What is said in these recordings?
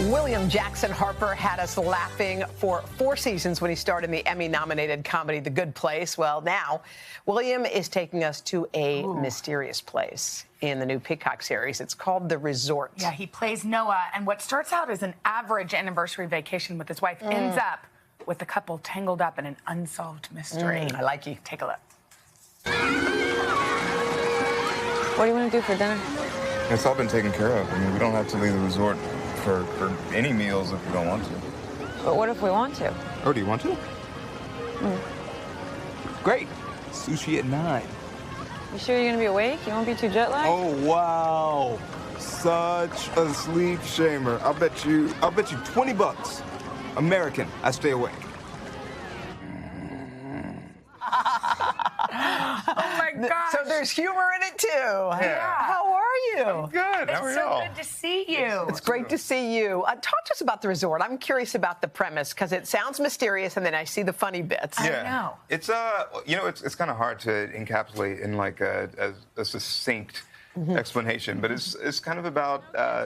William Jackson Harper had us laughing for 4 seasons when he starred in the Emmy-nominated comedy The Good Place. Well, now, William is taking us to a mysterious place in the new Peacock series. It's called The Resort. Yeah, he plays Noah, and what starts out as an average anniversary vacation with his wife ends up with the couple tangled up in an unsolved mystery. I like you. Take a look. What do you want to do for dinner? It's all been taken care of. I mean, we don't have to leave the resort for any meals if we don't want to. But what if we want to? Oh, do you want to? Great. Sushi at 9. You sure you're going to be awake? You won't be too jet lagged? Oh, wow. Such a sleep shamer. I'll bet you $20. American, I stay awake. Oh, my gosh. So there's humor in it, too. Yeah. How are you? I'm good. How are It's so y'all? good to see you. It's great to see you. Talk to us about The Resort. I'm curious about the premise because it sounds mysterious, and then I see the funny bits. I know. It's it's kind of hard to encapsulate in like a succinct explanation, but it's kind of about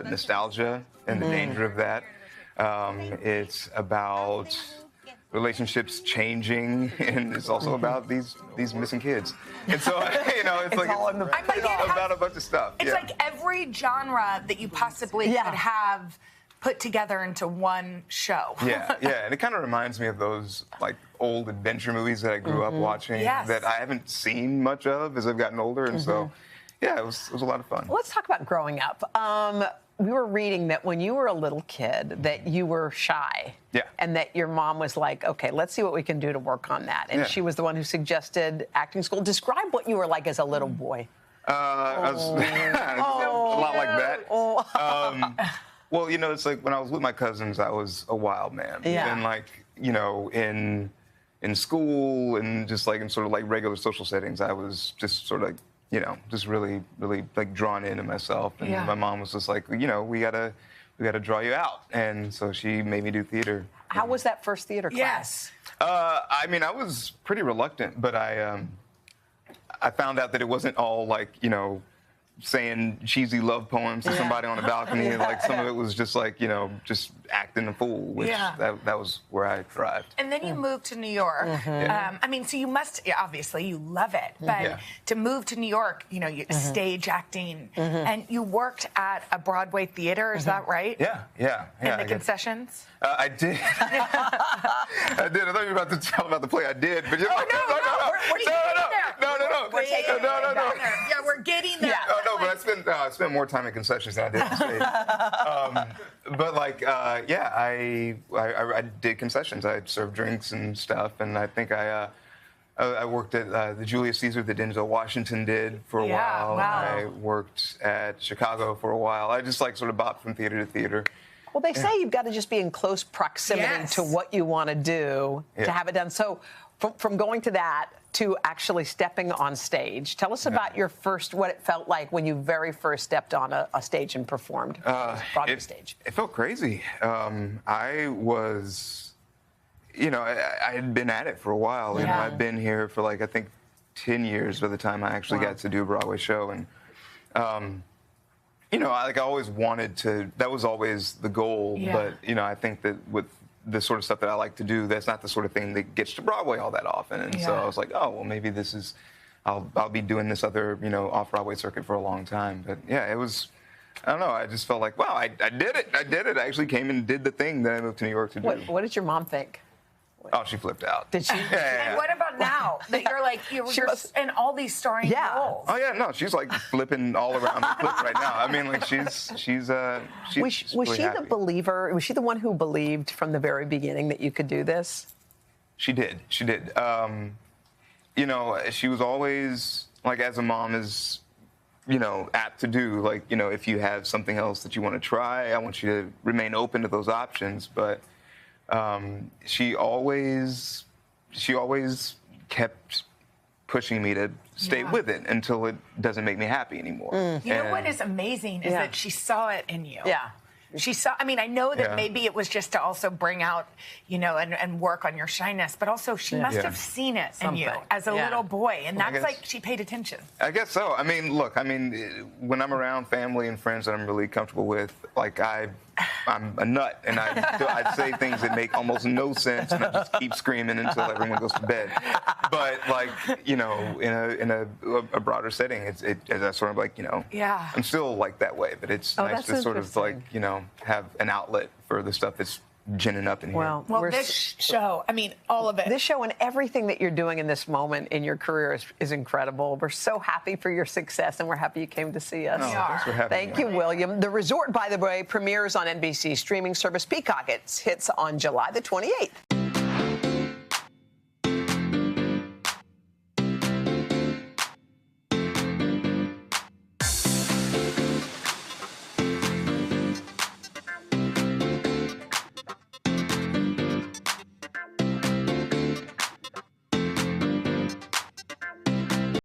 nostalgia and the danger of that. It's about relationships changing, and it's also about these missing kids. And so, it's like all in the- about a bunch of stuff. It's like every genre that you possibly could have put together into one show. Yeah, and it kind of reminds me of those like old adventure movies that I grew up watching that I haven't seen much of as I've gotten older, and so yeah, it was a lot of fun. Let's talk about growing up. We were reading that when you were a little kid that you were shy. Yeah. And that your mom was like, okay, let's see what we can do to work on that. And she was the one who suggested acting school. Describe what you were like as a little boy. I was a lot like that. Well, it's like when I was with my cousins, I was a wild man. Yeah. And like, in school and just like in sort of like regular social settings, I was just sort of just really, really like drawn into myself. And my mom was just like, we gotta draw you out. And so she made me do theater. How was that first theater class? Yes. I mean, I was pretty reluctant, but I found out that it wasn't all like, saying cheesy love poems to somebody on a balcony. Like some of it was just like, just acting a fool, which that was where I thrived. And then you moved to New York. I mean, so you must, obviously, you love it. But to move to New York, you stage acting, and you worked at a Broadway theater, is that right? Yeah. In the concessions? I did. I did. I thought you were about to tell about the play. I did, but you're like, no. We're taking it back there. Yeah, we're getting there. No, but I spent more time in concessions than I did on stage. But like, I did concessions. I served drinks and stuff, and I think I worked at the Julius Caesar that Denzel Washington did for a while. Wow. I worked at Chicago for a while. I just like sort of bopped from theater to theater. Well, they say you've got to just be in close proximity to what you want to do to have it done. So from going to that to actually stepping on stage, tell us about your first, what it felt like when you very first stepped on a stage and performed, Broadway stage. It felt crazy. I was, I had been at it for a while. I'd been here for like, I think 10 years by the time I actually got to do a Broadway show. And, I always wanted to, that was always the goal. But, I think that with the sort of stuff that I like to do, that's not the sort of thing that gets to Broadway all that often. And so I was like, oh, well, maybe this is, I'll be doing this other, off-Broadway circuit for a long time. But yeah, it was, I don't know, I just felt like, wow, I did it. I actually came and did the thing that I moved to New York to do. What did your mom think? Oh, she flipped out. Did she? And what about now that you're like you're in all these starring roles? Oh yeah, no, she's like flipping all around the clip right now. I mean, like she's Was she happy. the believer? Was she the one who believed from the very beginning that you could do this? She did. She was always like, as a mom is, apt to do. Like, if you have something else that you want to try, I want you to remain open to those options. But she always kept pushing me to stay with it until it doesn't make me happy anymore. You know what is amazing is that she saw it in you. Yeah. She saw, I mean, I know that maybe it was just to also bring out, and work on your shyness, but also she must have seen it in you as a little boy. And that's like, she paid attention. I guess so. I mean, look, when I'm around family and friends that I'm really comfortable with, like, I I'm a nut, and I say things that make almost no sense, and I just keep screaming until everyone goes to bed. But like, you know, in a broader setting, it's sort of like, you know, I'm still like that way, but it's nice to sort of like, you know, have an outlet for the stuff that's ginning up in here. Well, this show, I mean, all of it. This show and everything that you're doing in this moment in your career is incredible. We're so happy for your success, and we're happy you came to see us. Thanks for having me. Thank you, William. The Resort, by the way, premieres on NBC streaming service Peacock. It hits on July the 28th.